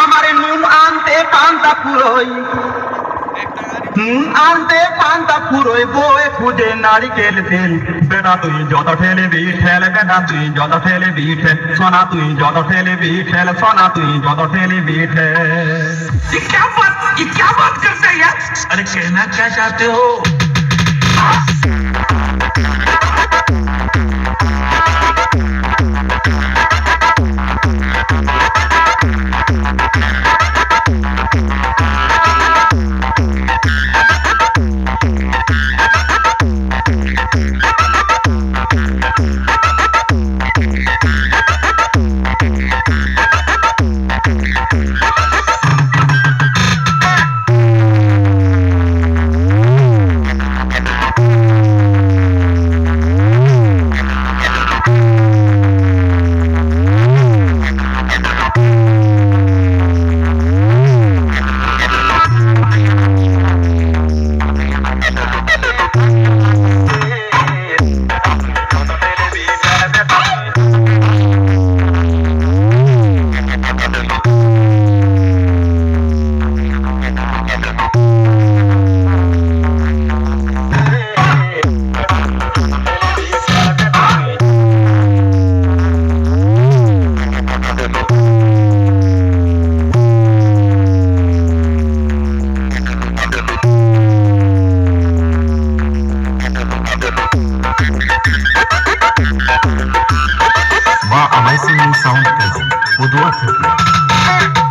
আমারে নুন আনতে পান্তা পুরোই, নুন আনতে পান্তা পুরোই বই খুঁজে নারিকেল তেল। বেটা তুই যত ঠেলে বিঠেল, বেটা তুই যত ঠেলে বিঠেল, সোনা তুই যত ঠেলে বিঠেল, সোনা তুই যত ঠেলে বিঠেল। ये क्या बात करते हैं यार? अरे कहना क्या चाहते हो? Amazing sound present. What do I think?